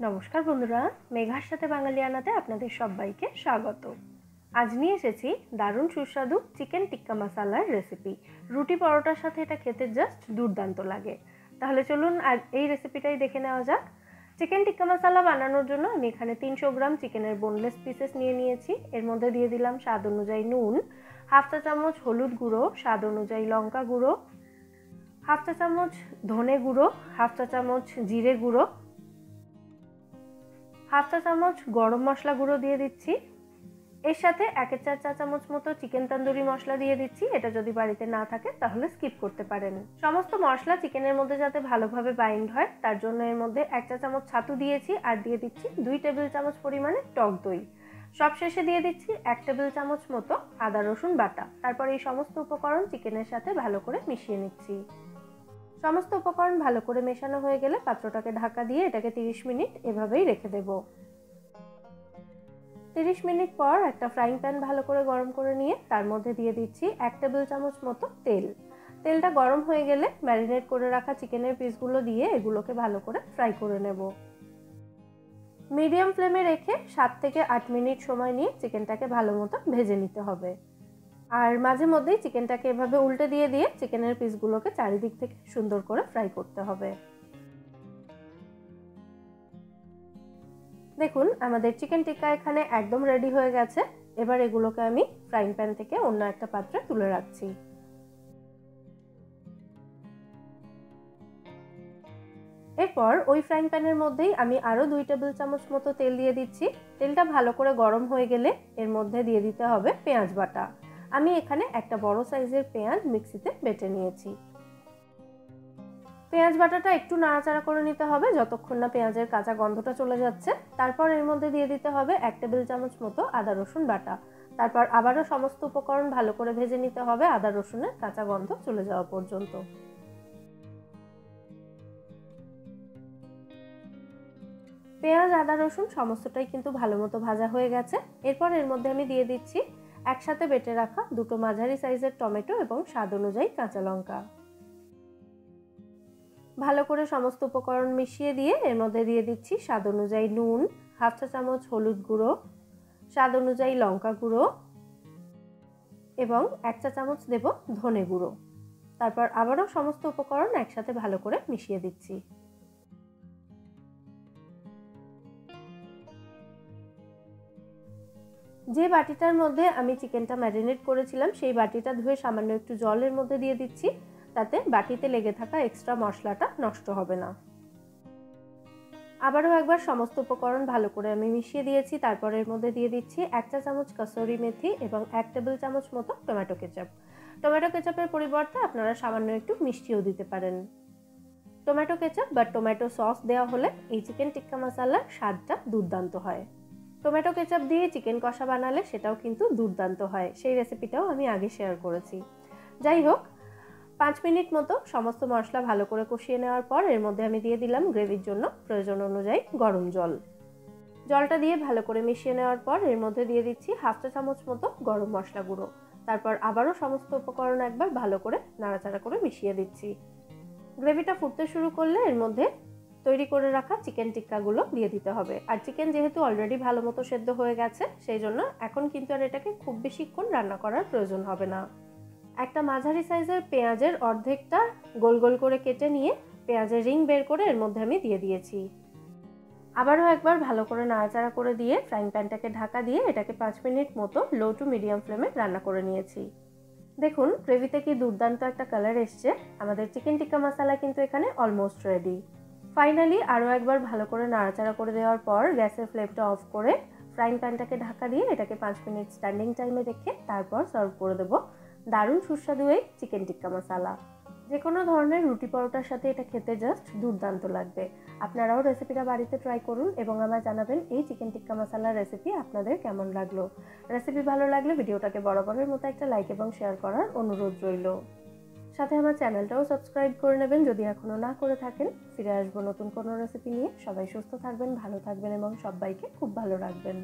নমস্কার বন্ধুরা, মেঘার সাথে বাঙালিয়ানাতে আপনাদের সবাইকে স্বাগত। আজ নিয়ে এসেছি দারুণ সুস্বাদু চিকেন টিক্কা মশালার রেসিপি। রুটি পরোটার সাথে এটা খেতে জাস্ট দুর্দান্ত লাগে। তাহলে চলুন আজ এই রেসিপিটাই দেখে নেওয়া যাক। চিকেন টিক্কা মশালা বানানোর জন্য আমি এখানে 300 গ্রাম চিকেনের বোনলেস পিসেস নিয়ে নিয়েছি। এর মধ্যে দিয়ে দিলাম স্বাদ অনুযায়ী নুন, হাফ চা চামচ হলুদ গুঁড়ো, স্বাদ অনুযায়ী লঙ্কা গুঁড়ো, হাফ চা চামচ ধনে গুঁড়ো, হাফ চা চামচ জিরে গুঁড়ো, হাফ চা চামচ গরম মশলা গুঁড়ো দিয়ে দিচ্ছি। এর সাথে 1/4 চা চামচ মতো চিকেন তন্দুরি মশলা দিয়ে দিচ্ছি। এটা যদি বাড়িতে না থাকে তাহলে স্কিপ করতে পারেন। সমস্ত মশলা চিকেনের মধ্যে যাতে ভালোভাবে বাইন্ড হয় তার জন্য এর মধ্যে 1 চা চামচ ছাতু দিয়েছি আর দিয়ে দিচ্ছি 2 টেবিল চামচ পরিমাণে টক দই। সবশেষে দিয়ে দিচ্ছি 1 টেবিল চামচ মতো আদা রসুন বাটা। তারপর এই সমস্ত উপকরণ চিকেনের সাথে ভালো করে মিশিয়ে নিচ্ছি। সমস্ত উপকরণ ভালো করে মেশানো হয়ে গেলে পাত্রটাকে ঢাকা দিয়ে এটাকে 30 মিনিট এভাবেই রেখে দেব। 30 মিনিট পর একটা ফ্রাইং প্যান ভালো করে গরম করে নিয়ে তার মধ্যে দিয়ে দিচ্ছি 1 টেবিল চামচ মতো তেল। তেলটা গরম হয়ে গেলে ম্যারিনেট করে রাখা চিকেনের পিসগুলো দিয়ে এগুলোকে ভালো করে ফ্রাই করে নেব। মিডিয়াম ফ্লেমে রেখে 7 থেকে 8 মিনিট সময় নিয়ে চিকেনটাকে ভালো মতো ভেজে নিতে হবে। আর মাঝে মধ্যেই চিকেনটাকে এভাবে উল্টে দিয়ে দিয়ে চিকেনের পিসগুলোকে চারিদিক থেকে সুন্দর করে ফ্রাই করতে হবে। দেখুন আমাদের চিকেন টিক্কা এখানে একদম রেডি হয়ে গেছে। এবার এগুলোকে আমি ফ্রাইং প্যান থেকে অন্য একটা পাত্রে তুলে রাখছি। এরপর ওই ফ্রাইং প্যানের মধ্যেই আমি আরও 2 টেবিল চামচ মতো তেল দিয়ে দিচ্ছি। তেলটা ভালো করে গরম হয়ে গেলে এর মধ্যে দিয়ে দিতে হবে পেঁয়াজ বাটা। আমি এখানে একটা বড় সাইজের পেঁয়াজ মিক্সিতে বেটে নিয়েছি। পেঁয়াজ বাটাটা একটু নাড়াচাড়া করে নিতে হবে যতক্ষণ না পেঁয়াজের কাঁচা গন্ধটা চলে যাচ্ছে। তারপর এর মধ্যে দিয়ে দিতে হবে 1 টেবিল চামচ মতো আদা রসুন বাটা। তারপর আবারও সমস্ত উপকরণ ভালো করে ভেজে নিতে হবে আদা রসুনের কাঁচা গন্ধ চলে যাওয়া পর্যন্ত। পেঁয়াজ আদা রসুন সমস্তটাই কিন্তু ভালো মতো ভাজা হয়ে গেছে। এরপর এর মধ্যে আমি দিয়ে দিচ্ছি একসাথে বেটে রাখা 2টো মাঝারি সাইজের টমেটো এবং স্বাদ অনুযায়ী কাঁচা লঙ্কা। ভালো করে সমস্ত উপকরণ মিশিয়ে দিয়ে এর মধ্যে দিয়ে দিচ্ছি স্বাদ অনুযায়ী নুন, হাফ চা চামচ হলুদ গুঁড়ো, স্বাদ অনুযায়ী লঙ্কা গুঁড়ো এবং 1 চা চামচ দেব ধনে গুঁড়ো। তারপর আবারও সমস্ত উপকরণ একসাথে ভালো করে মিশিয়ে দিচ্ছি। যে বাটিটার মধ্যে আমি চিকেনটা ম্যারিনেট করেছিলাম সেই বাটিটা ধুয়ে সামান্য একটু জলের মধ্যে দিয়ে দিচ্ছি, তাতে বাটিতে লেগে থাকা এক্সট্রা মশলাটা নষ্ট হবে না। আবারও একবার সমস্ত উপকরণ ভালো করে আমি মিশিয়ে দিয়েছি। তারপর এর মধ্যে দিয়ে দিচ্ছি 1 চা চামচ কসুরি মেথি এবং 1 টেবিল চামচ মতো টমেটো কেচাপ। টমেটো কেচাপের পরিবর্তে আপনারা সামান্য একটু মিষ্টিও দিতে পারেন। টমেটো কেচাপ বা টমেটো সস দেওয়া হলে এই চিকেন টিক্কা মশালার স্বাদটা দুর্দান্ত হয়। টমেটো কেচাপ দিয়ে চিকেন কষা বানালে সেটাও কিন্তু দুর্দান্ত হয়। সেই রেসিপিটাও আমি আগে শেয়ার করেছি। যাই হোক, 5 মিনিট মতো সমস্ত মশলা ভালো করে কষিয়ে নেওয়ার পর এর মধ্যে আমি দিয়ে দিলাম গ্রেভির জন্য প্রয়োজন অনুযায়ী গরম জল। জলটা দিয়ে ভালো করে মিশিয়ে নেওয়ার পর এর মধ্যে দিয়ে দিচ্ছি হাফ চা চামচ মতো গরম মশলা গুঁড়ো। তারপর আবারও সমস্ত উপকরণ একবার ভালো করে নাড়াচাড়া করে মিশিয়ে দিচ্ছি। গ্রেভিটা ফুটতে শুরু করলে এর মধ্যে তৈরি করে রাখা চিকেন টিক্কাগুলো দিয়ে দিতে হবে। আর চিকেন যেহেতু অলরেডি ভালো মতো সেদ্ধ হয়ে গেছে সেই জন্য এখন কিন্তু আর এটাকে খুব বেশিক্ষণ রান্না করার প্রয়োজন হবে না। একটা মাঝারি সাইজের পেঁয়াজের অর্ধেকটা গোল গোল করে কেটে নিয়ে পেঁয়াজের রিং বের করে এর মধ্যে আমি দিয়ে দিয়েছি। আবারও একবার ভালো করে নাড়াচাড়া করে দিয়ে ফ্রাইং প্যানটাকে ঢাকা দিয়ে এটাকে 5 মিনিট মতো লো টু মিডিয়াম ফ্লেমে রান্না করে নিয়েছি। দেখুন গ্রেভিতে কি দুর্দান্ত একটা কালার এসছে। আমাদের চিকেন টিক্কা মশালা কিন্তু এখানে অলমোস্ট রেডি। ফাইনালি আরও একবার ভালো করে নাড়াচাড়া করে দেওয়ার পর গ্যাসের ফ্লেমটা অফ করে ফ্রাইং প্যানটাকে ঢাকা দিয়ে এটাকে 5 মিনিট স্ট্যান্ডিং টাইমে রেখে তারপর সার্ভ করে দেবো দারুণ সুস্বাদু এই চিকেন টিক্কা মশালা। যে কোনো ধরনের রুটি পরোটার সাথে এটা খেতে জাস্ট দুর্দান্ত লাগবে। আপনারাও রেসিপিটা বাড়িতে ট্রাই করুন এবং আমায় জানাবেন এই চিকেন টিক্কা মশালার রেসিপি আপনাদের কেমন লাগলো। রেসিপি ভালো লাগলে ভিডিওটাকে বরাবরের মতো একটা লাইক এবং শেয়ার করার অনুরোধ রইল। সাথে আমার চ্যানেলটাও সাবস্ক্রাইব করে নেবেন যদি এখনও না করে থাকেন। ফিরে আসবো নতুন কোনো রেসিপি নিয়ে। সবাই সুস্থ থাকবেন, ভালো থাকবেন এবং সবাইকে খুব ভালো রাখবেন।